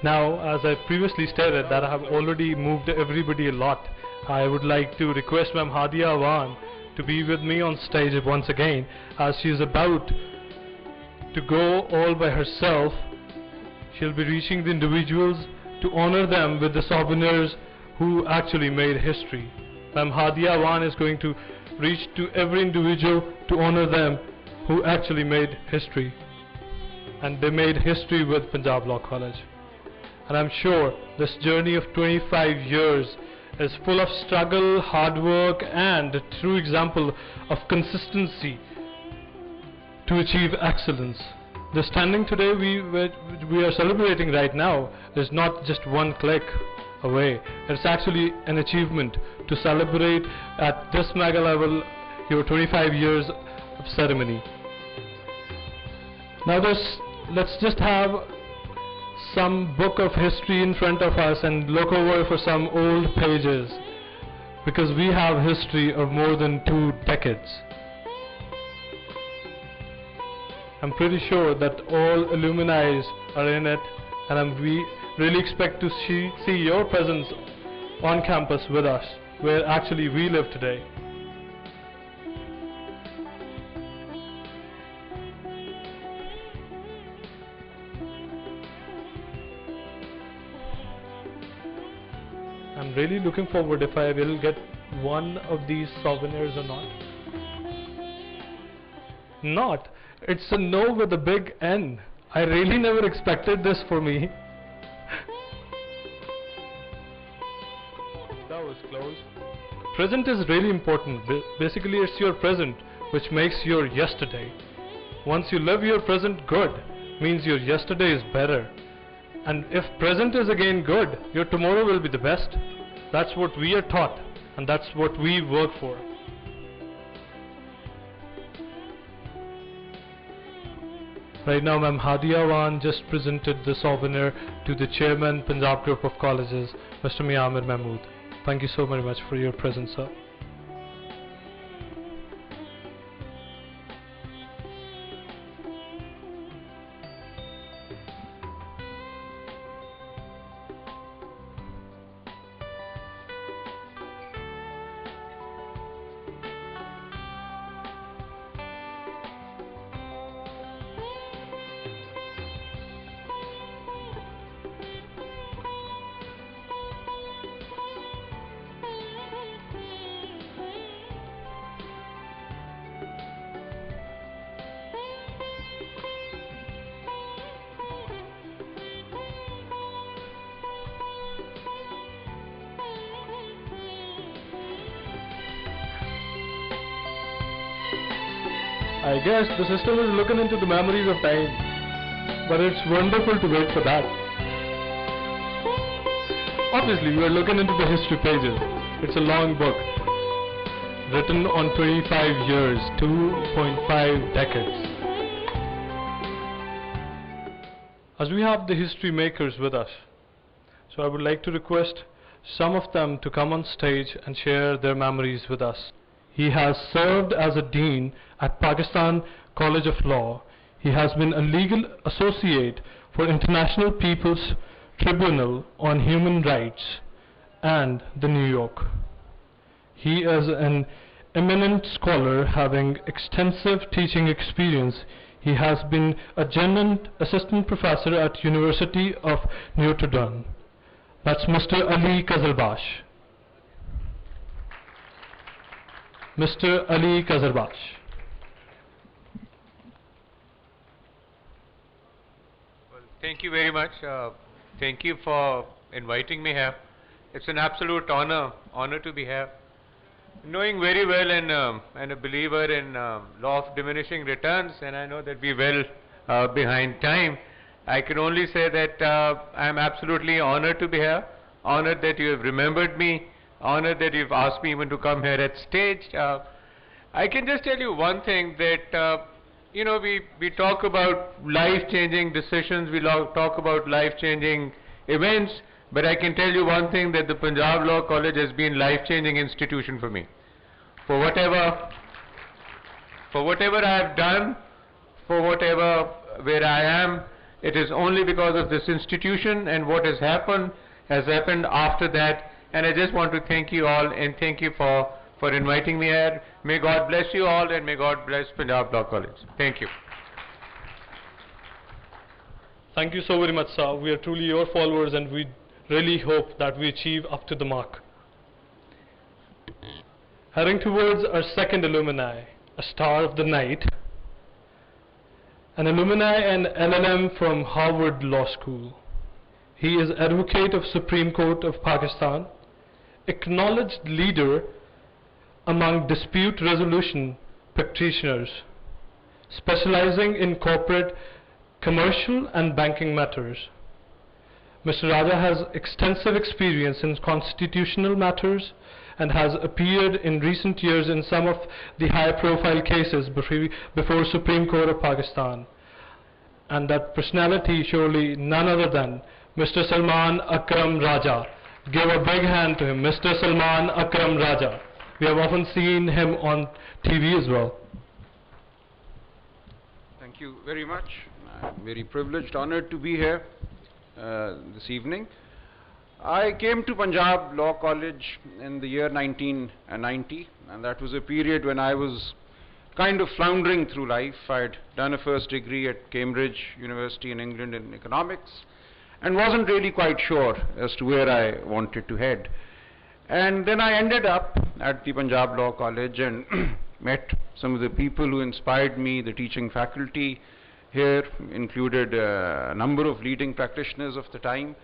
Now, as I previously stated that I have already moved everybody a lot, I would like to request Ma'am Hadia Awan to be with me on stage once again, as she is about to go all by herself. She'll be reaching the individuals to honor them with the souvenirs who actually made history. Ma'am Hadia Awan is going to reach to every individual to honor them who actually made history. And they made history with Punjab Law College. And I'm sure this journey of 25 years is full of struggle, hard work, and a true example of consistency to achieve excellence. The standing today we are celebrating right now is not just one click away. It's actually an achievement to celebrate at this mega level your 25 years of ceremony. Now let's just have some book of history in front of us and look over for some old pages, because we have history of more than 2 decades. I'm pretty sure that all alumni are in it, and we really expect to see your presence on campus with us, where actually we live today. I'm really looking forward if I will get one of these souvenirs or not. Not. It's a no with a big N. I really never expected this for me. That was close. Present is really important. Basically, it's your present which makes your yesterday. Once you live your present good, means your yesterday is better. And if present is again good, your tomorrow will be the best. That's what we are taught, and that's what we work for. Right now, Ma'am Hadia Awan just presented the souvenir to the Chairman, Punjab Group of Colleges, Mr. Mia Amir Mahmood. Thank you so very much for your presence, sir. I guess the system is looking into the memories of time, but it's wonderful to wait for that. Obviously, we are looking into the history pages. It's a long book, written on 25 years, 2.5 decades. As we have the history makers with us, so I would like to request some of them to come on stage and share their memories with us. He has served as a dean at Pakistan College of Law. He has been a legal associate for International People's Tribunal on Human Rights and the New York. He is an eminent scholar having extensive teaching experience. He has been a adjunct assistant professor at University of Notre Dame. That's Mr. Ali Kazalbash. Mr. Ali Kazalbash. Well, thank you very much. Thank you for inviting me here. It's an absolute honor to be here. Knowing very well and a believer in law of diminishing returns, and I know that we're well behind time, I can only say that I'm absolutely honored to be here, honored that you have remembered me, honored that you've asked me even to come here at stage. I can just tell you one thing, that you know, we talk about life-changing decisions, we talk about life-changing events, but I can tell you one thing, that the Punjab Law College has been life-changing institution for me. For whatever I have done, for whatever where I am, It is only because of this institution, and what has happened after that. And I just want to thank you all, and thank you for inviting me here. May God bless you all, and may God bless Punjab Law College. Thank you. Thank you so very much, sir. We are truly your followers, and we really hope that we achieve up to the mark. Heading towards our second alumni, a star of the night, an alumni and LLM from Harvard Law School. He is Advocate of Supreme Court of Pakistan, acknowledged leader among dispute resolution practitioners, specializing in corporate, commercial and banking matters. Mr. Raja has extensive experience in constitutional matters and has appeared in recent years in some of the high-profile cases before Supreme Court of Pakistan. And that personality, surely none other than Mr. Salman Akram Raja. Give a big hand to him, Mr. Salman Akram Raja. We have often seen him on TV as well. Thank you very much. I'm very privileged, honored to be here this evening. I came to Punjab Law College in the year 1990, and that was a period when I was kind of floundering through life. I'd done a first degree at Cambridge University in England in economics, and wasn't really quite sure as to where I wanted to head. And then I ended up at the Punjab Law College and met some of the people who inspired me. The teaching faculty here included a number of leading practitioners of the time.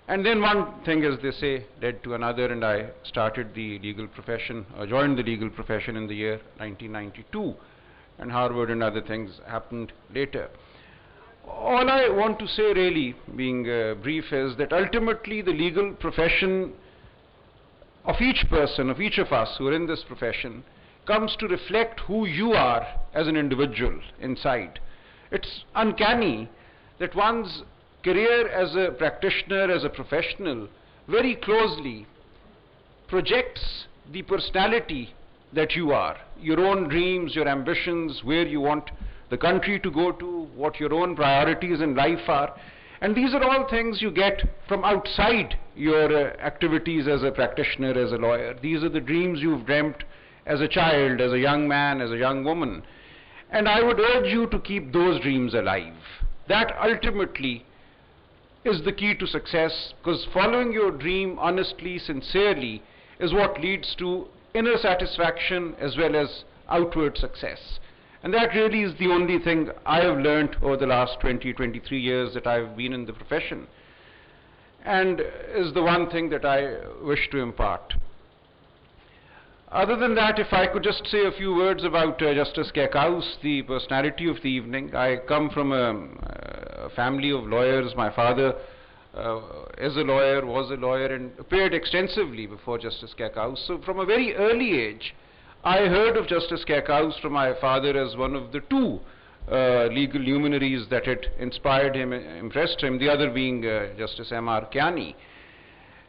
And then one thing, as they say, led to another, and I started the legal profession, joined the legal profession in the year 1992, and Harvard and other things happened later. All I want to say, really, being brief, is that ultimately the legal profession of each person, of each of us who are in this profession, comes to reflect who you are as an individual inside. It's uncanny that one's career as a practitioner, as a professional, very closely projects the personality that you are, your own dreams, your ambitions, where you want the country to go to, what your own priorities in life are. And these are all things you get from outside your activities as a practitioner, as a lawyer. These are the dreams you've dreamt as a child, as a young man, as a young woman. And I would urge you to keep those dreams alive. That ultimately is the key to success, because following your dream honestly, sincerely, is what leads to inner satisfaction as well as outward success. And that really is the only thing I have learnt over the last 23 years that I've been in the profession, and is the one thing that I wish to impart. Other than that, if I could just say a few words about Justice Kekaus, the personality of the evening. I come from a family of lawyers. My father is a lawyer, was a lawyer, and appeared extensively before Justice Kekaus. So from a very early age, I heard of Justice Kekaus from my father as one of the two legal luminaries that had inspired him, impressed him, the other being Justice M.R. Kiani.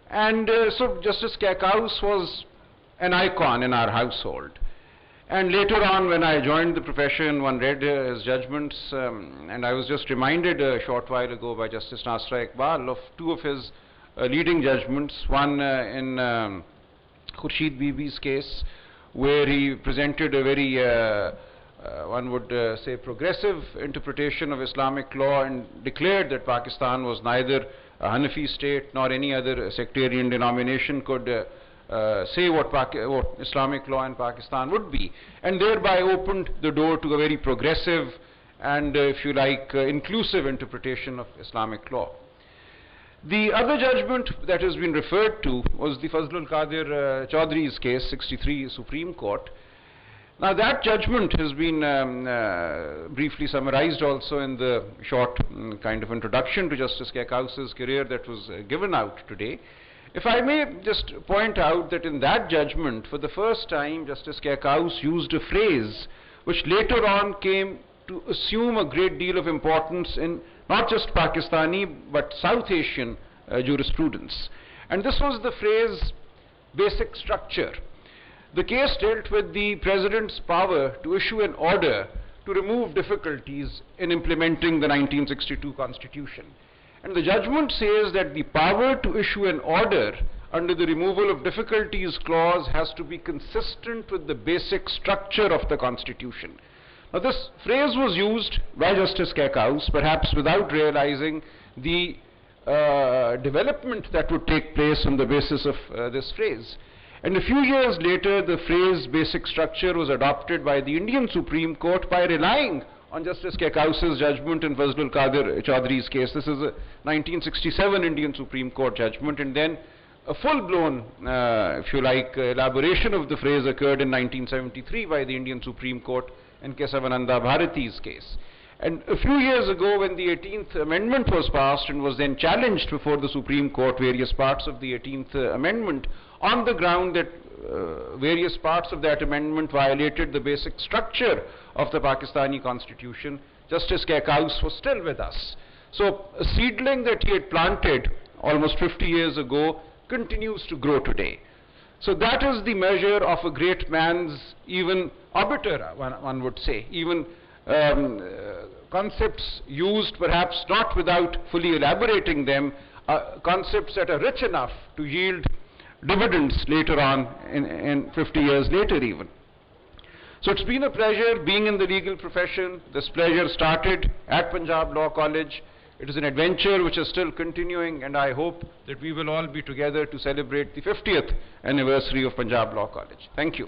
And so Justice Kekaus was an icon in our household. And later on, when I joined the profession, one read his judgments, and I was just reminded a short while ago by Justice Nasra Iqbal of two of his leading judgments, one in Khurshid Bibi's case, where he presented a very, one would say, progressive interpretation of Islamic law, and declared that Pakistan was neither a Hanafi state nor any other sectarian denomination could say what Islamic law in Pakistan would be, and thereby opened the door to a very progressive and, if you like, inclusive interpretation of Islamic law. The other judgment that has been referred to was the Fazlul Qadir Chaudhry's case, 63 Supreme Court. Now that judgment has been briefly summarized also in the short kind of introduction to Justice Kekaus's career that was given out today. If I may just point out that in that judgment, for the first time, Justice Kekaus used a phrase which later on came to assume a great deal of importance in not just Pakistani but South Asian jurisprudence. And this was the phrase basic structure. The case dealt with the President's power to issue an order to remove difficulties in implementing the 1962 Constitution. And the judgment says that the power to issue an order under the removal of difficulties clause has to be consistent with the basic structure of the Constitution. Now, this phrase was used by Justice Kekaus, perhaps without realizing the development that would take place on the basis of this phrase. And a few years later, the phrase basic structure was adopted by the Indian Supreme Court by relying on Justice Kekaus's judgment in Fazlul Qadir Chaudhry's case. This is a 1967 Indian Supreme Court judgment, and then a full-blown, if you like, elaboration of the phrase occurred in 1973 by the Indian Supreme Court in Kesavananda Bharati's case. And a few years ago, when the 18th Amendment was passed and was then challenged before the Supreme Court, various parts of the 18th Amendment, on the ground that various parts of that amendment violated the basic structure of the Pakistani Constitution, Justice Kekaus was still with us. So a seedling that he had planted almost 50 years ago continues to grow today. So that is the measure of a great man's even obiter, one would say, even concepts used perhaps not without fully elaborating them, concepts that are rich enough to yield dividends later on, in 50 years later even. So it's been a pleasure being in the legal profession. This pleasure started at Punjab Law College. It is an adventure which is still continuing, and I hope that we will all be together to celebrate the 50th anniversary of Punjab Law College. Thank you.